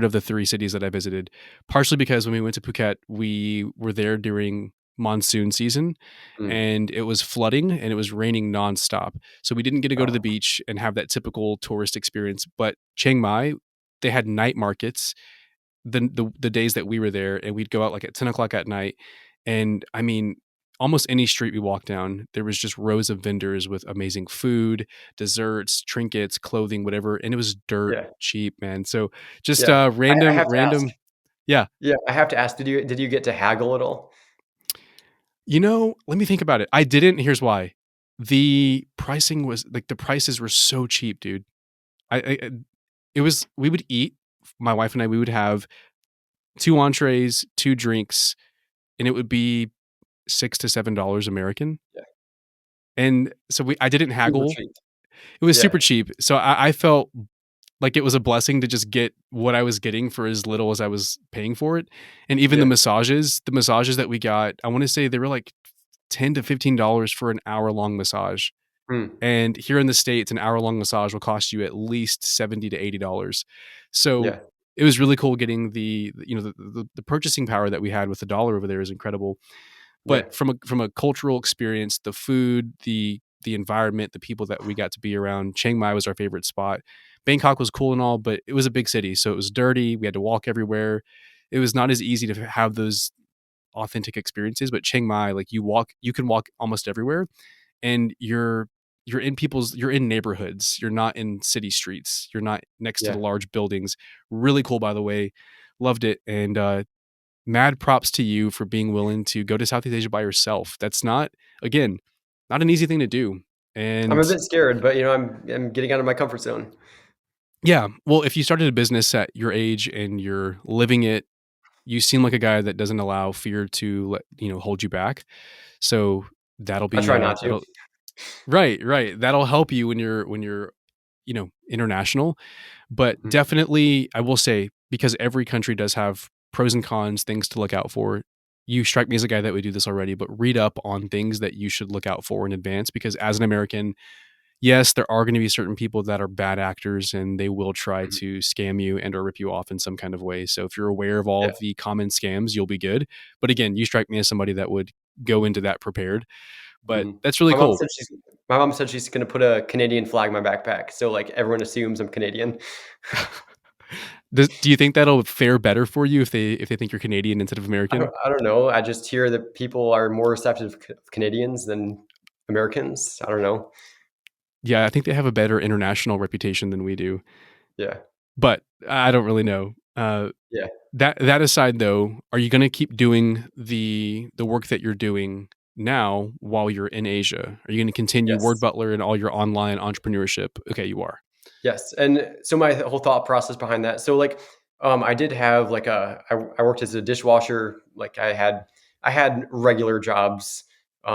S1: of the 3 cities that I visited, partially because when we went to Phuket, we were there during monsoon season,
S2: Mm.
S1: and it was flooding and it was raining nonstop. So we didn't get to go to the
S2: Oh,
S1: beach and have that typical tourist experience. But Chiang Mai, they had night markets the days that we were there, and we'd go out like at 10 o'clock at night. And I mean, almost any street we walked down, there was just rows of vendors with amazing food, desserts, trinkets, clothing, whatever. And it was dirt
S2: yeah.
S1: cheap, man. So just
S2: Yeah. I have to ask.
S1: random. Yeah.
S2: Yeah, I have to ask, did you get to haggle at all?
S1: Let me think about it. I didn't. Here's why. The pricing was like the prices were so cheap, dude. I it was we would eat, my wife and I, we would have 2 entrees, 2 drinks, and it would be $6 to $7 American.
S2: Yeah.
S1: And so I didn't
S2: Super
S1: haggle.
S2: cheap.
S1: It was
S2: Yeah.
S1: super cheap. So I felt like it was a blessing to just get what I was getting for as little as I was paying for it. And even
S2: Yeah.
S1: the massages that we got, I want to say they were like $10 to $15 for an hour-long massage.
S2: Mm.
S1: And here in the States, an hour-long massage will cost you at least $70 to $80. So
S2: Yeah.
S1: it was really cool getting the purchasing power that we had with the dollar over there is incredible.
S2: Yeah.
S1: But from a cultural experience, the food, the environment, the people that we got to be around, Chiang Mai was our favorite spot. Bangkok was cool and all, but it was a big city, so it was dirty. We had to walk everywhere. It was not as easy to have those authentic experiences. But Chiang Mai, like you can walk almost everywhere, and you're in neighborhoods. You're not in city streets. You're not next to the
S2: Yeah.
S1: large buildings. Really cool, by the way. Loved it, and mad props to you for being willing to go to Southeast Asia by yourself. That's not, again, not an easy thing to do.
S2: I'm a
S1: And
S2: bit scared, but, I'm getting out of my comfort zone.
S1: yeah, well, if you started a business at your age and you're living it, you seem like a guy that doesn't allow fear to hold you back. So
S2: I try not to.
S1: that'll right. That'll help you when you're international. But
S2: Mhm.
S1: definitely, I will say, because every country does have pros and cons, things to look out for. You strike me as a guy that would do this already, but read up on things that you should look out for in advance. Because as an American, yes, there are going to be certain people that are bad actors and they will try
S2: Mhm.
S1: to scam you and or rip you off in some kind of way. So if you're aware of all
S2: Yeah.
S1: of the common scams, you'll be good. But again, you strike me as somebody that would go into that prepared. But
S2: Mhm.
S1: that's really
S2: My mom
S1: cool.
S2: said she's my mom said she's gonna put a Canadian flag in my backpack, so, like, everyone assumes I'm Canadian.
S1: Do you think that'll fare better for you if they think you're Canadian instead of
S2: I don't
S1: American?
S2: I don't know, I just hear that people are more receptive to Canadians than Americans. I don't know.
S1: Yeah, I think they have a better international reputation than we do.
S2: Yeah.
S1: But I don't really know.
S2: Yeah.
S1: That aside, though, are you going to keep doing the work that you're doing now while you're in Asia? Are you going to continue
S2: Yes.
S1: WordButler and all your online entrepreneurship? Okay, you are.
S2: Yes, and so my whole thought process behind that, so, like, I did have, like, I worked as a dishwasher, like, I had regular jobs,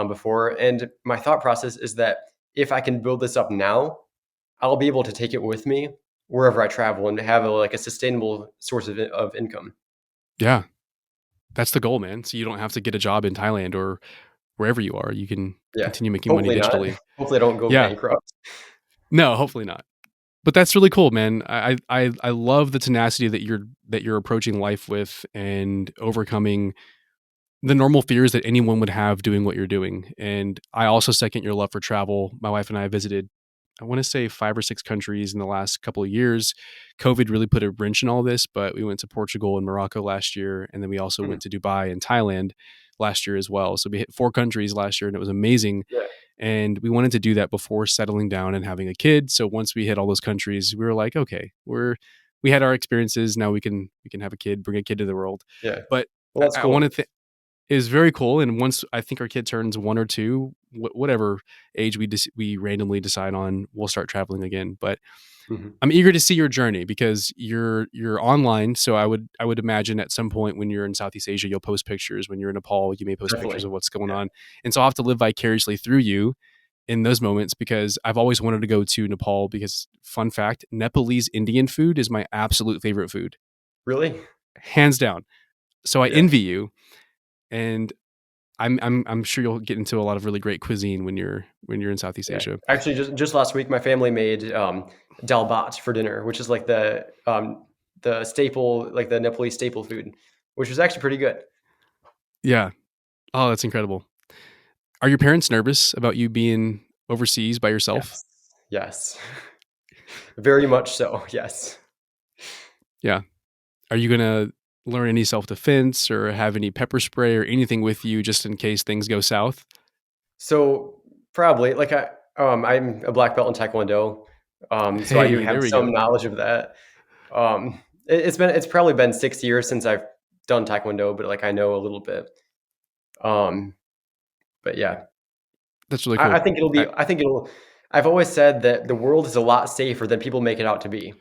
S2: before, and my thought process is that if I can build this up now, I'll be able to take it with me wherever I travel and have a sustainable source of income.
S1: Yeah, that's the goal, man. So you don't have to get a job in Thailand or wherever you are. You can
S2: Yeah.
S1: continue making money
S2: Hopefully not.
S1: digitally.
S2: Hopefully I don't go
S1: Yeah.
S2: bankrupt.
S1: No, hopefully not. But that's really cool, man. I love the tenacity that you're approaching life with and overcoming the normal fears that anyone would have doing what you're doing. And I also second your love for travel. My wife and I visited, I want to say 5 or 6 countries in the last couple of years. COVID really put a wrench in all this, but we went to Portugal and Morocco last year. And then we also
S2: Mhm.
S1: went to Dubai and Thailand last year as well. So we hit 4 countries last year and it was amazing.
S2: Yeah,
S1: And we wanted to do that before settling down and having a kid. So once we hit all those countries, we were like, okay, we had our experiences. Now we can have a kid, bring a kid to the world.
S2: yeah.
S1: But
S2: Well, that's
S1: I want to
S2: cool.
S1: is very cool. And once I think our kid turns 1 or 2, whatever age we randomly decide on, we'll start traveling again. But
S2: Mhm.
S1: I'm eager to see your journey because you're online. So I would imagine at some point when you're in Southeast Asia, you'll post pictures. When you're in Nepal, you may post pictures
S2: Definitely.
S1: of what's going
S2: Yeah.
S1: on. And so I'll have to live vicariously through you in those moments because I've always wanted to go to Nepal because fun fact, Nepalese Indian food is my absolute favorite food,
S2: Really?
S1: hands down. So I
S2: Yeah.
S1: envy you, and I'm sure you'll get into a lot of really great cuisine when you're in Southeast
S2: Yeah.
S1: Asia.
S2: Actually, just last week, my family made, dal bhat for dinner, which is like the staple, like the Nepalese staple food, which was actually pretty good.
S1: Yeah. Oh, that's incredible. Are your parents nervous about you being overseas by yourself?
S2: Yes. Yes. Very much so, yes.
S1: Yeah. Are you gonna learn any self defense or have any pepper spray or anything with you just in case things go south?
S2: So, probably, like, I'm a black belt in Taekwondo, so I do
S1: Hey,
S2: have
S1: there we
S2: some
S1: go.
S2: knowledge of that. It's probably been 6 years since I've done Taekwondo, but, like, I know a little bit. Um, but yeah,
S1: That's really
S2: I
S1: cool.
S2: think
S1: I,
S2: I've always said that the world is a lot safer than people make it out to be,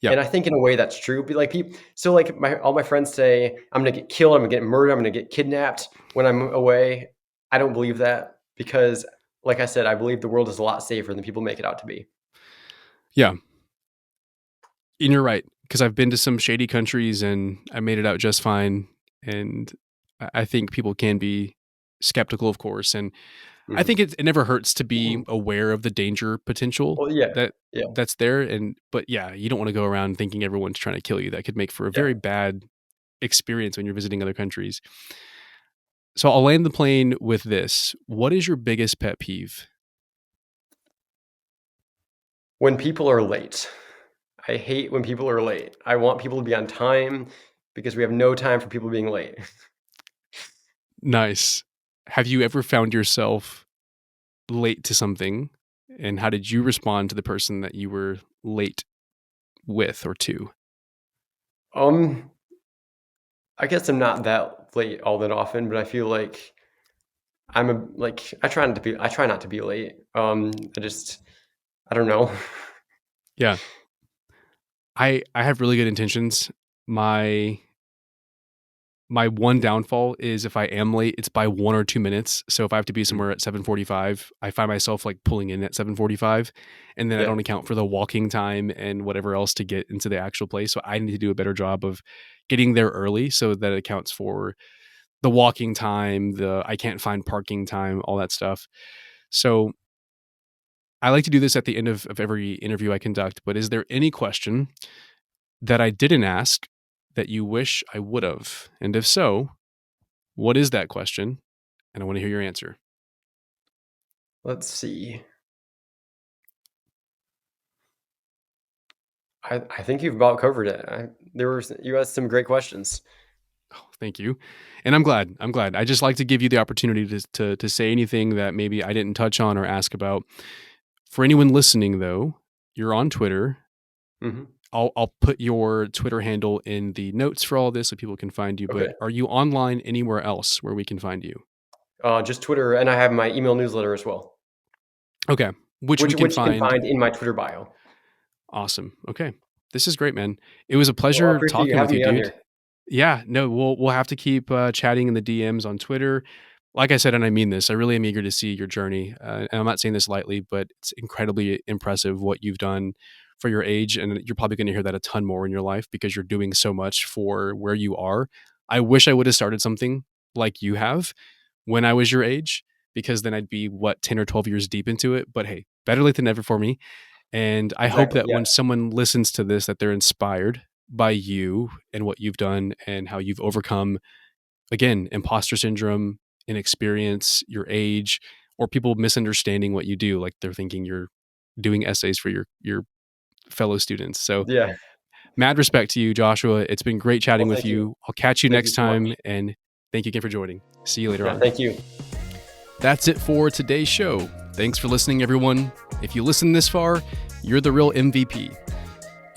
S1: yeah.
S2: and I think in a way that's true, but, like, so, like, my all my friends say, "I'm gonna get killed, I'm gonna get murdered, I'm gonna get kidnapped when I'm away." I don't believe that because, like I said, I believe the world is a lot safer than people make it out to be.
S1: Yeah. And you're right, because I've been to some shady countries and I made it out just fine. And I think people can be skeptical, of course. And I
S2: Mhm.
S1: think it never hurts to be aware of the danger potential
S2: Well, yeah.
S1: that
S2: Yeah,
S1: that's there. And but yeah, you don't want to go around thinking everyone's trying to kill you. That could make for a
S2: yeah.
S1: very bad experience when you're visiting other countries. So I'll land the plane with this. What is your biggest pet peeve?
S2: When people are late. I hate when people are late. I want people to be on time because we have no time for people being late.
S1: Nice. Have you ever found yourself late to something? And how did you respond to the person that you were late with or to?
S2: Um, I guess I'm not that late all that often, but I feel like I try not to be late. I don't know.
S1: Yeah. I have really good intentions. My my one downfall is if I am late, it's by 1 or 2 minutes. So if I have to be
S2: Mm,
S1: somewhere at 7:45, I find myself, like, pulling in at 7:45, and then I
S2: yeah,
S1: don't account for the walking time and whatever else to get into the actual place. So I need to do a better job of getting there early so that it accounts for the walking time, the I can't find parking time, all that stuff. So I like to do this at the end of every interview I conduct, but is there any question that I didn't ask that you wish I would have? And if so, what is that question? And I want to hear your answer.
S2: let's see. I think you've about covered it. You asked some great questions.
S1: Oh, thank you. And I'm glad. I'm glad. I just like to give you the opportunity to say anything that maybe I didn't touch on or ask about. For anyone listening though, you're on Twitter.
S2: Mhm.
S1: I'll put your Twitter handle in the notes for all this so people can find you, but
S2: Okay.
S1: are you online anywhere else where we can find you?
S2: Just Twitter, and I have my email newsletter as well,
S1: Okay. Which we can
S2: which you can
S1: find.
S2: find in my Twitter bio.
S1: Awesome. Okay. This is great, man. It was a
S2: Well, I
S1: pleasure
S2: appreciate you
S1: talking with
S2: having
S1: you,
S2: me on
S1: dude.
S2: here.
S1: Yeah, no, we'll have to keep chatting in the DMs on Twitter. Like I said, and I mean this, I really am eager to see your journey. And I'm not saying this lightly, but it's incredibly impressive what you've done for your age, and you're probably going to hear that a ton more in your life because you're doing so much for where you are. I wish I would have started something like you have when I was your age, because then I'd be what 10 or 12 years deep into it. But hey, better late than never for me. And I hope
S2: Exactly.
S1: that
S2: Yeah.
S1: when someone listens to this, that they're inspired by you and what you've done and how you've overcome, again, imposter syndrome, inexperience, your age, or people misunderstanding what you do. Like they're thinking you're doing essays for your fellow students. So
S2: Yeah.
S1: mad respect to you, Joshua. It's been great chatting
S2: Well,
S1: with
S2: thank you.
S1: you. I'll catch you
S2: Thank you
S1: next
S2: so
S1: time.
S2: much.
S1: And thank you again for joining. See you later
S2: Yeah.
S1: on.
S2: Thank you.
S1: That's it for today's show. Thanks for listening, everyone. If you listened this far, you're the real MVP.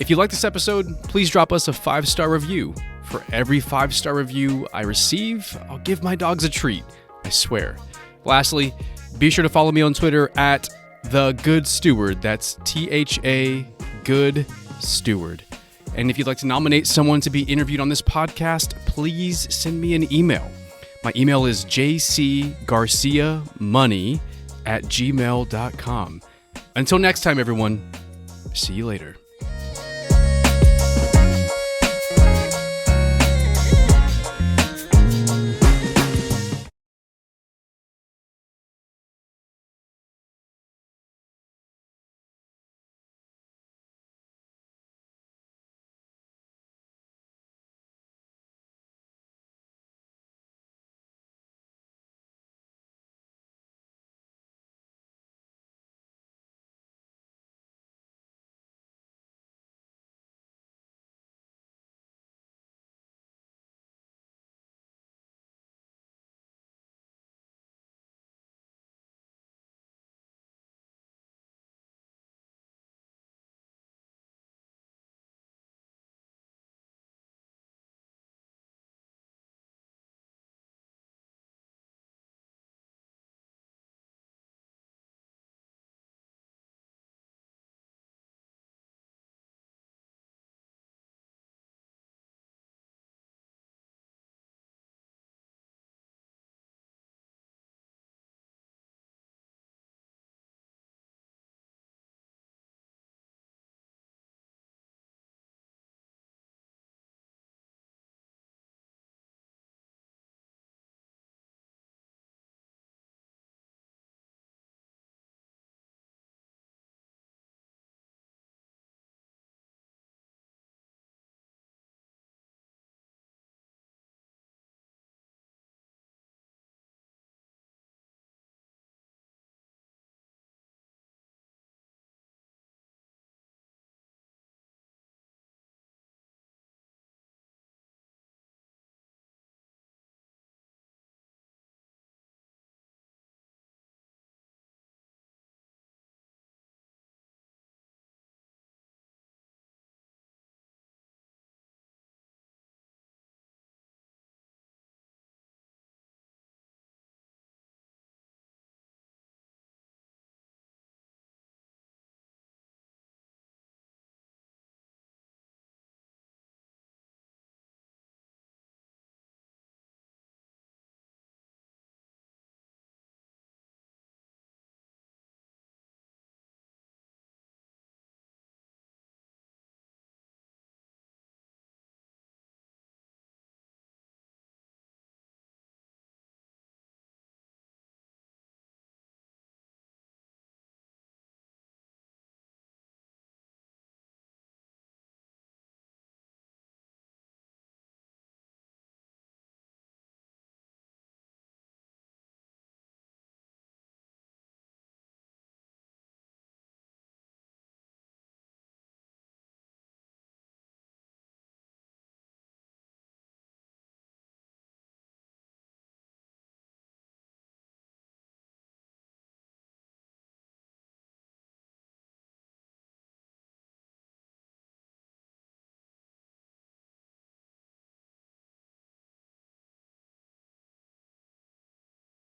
S1: If you like this episode, please drop us a 5-star review. For every 5-star review I receive, I'll give my dogs a treat. I swear. Lastly, be sure to follow me on Twitter at The Good Steward. That's THA Good Steward. And if you'd like to nominate someone to be interviewed on this podcast, please send me an email. My email is jcgarciamoney@gmail.com. Until next time, everyone, see you later.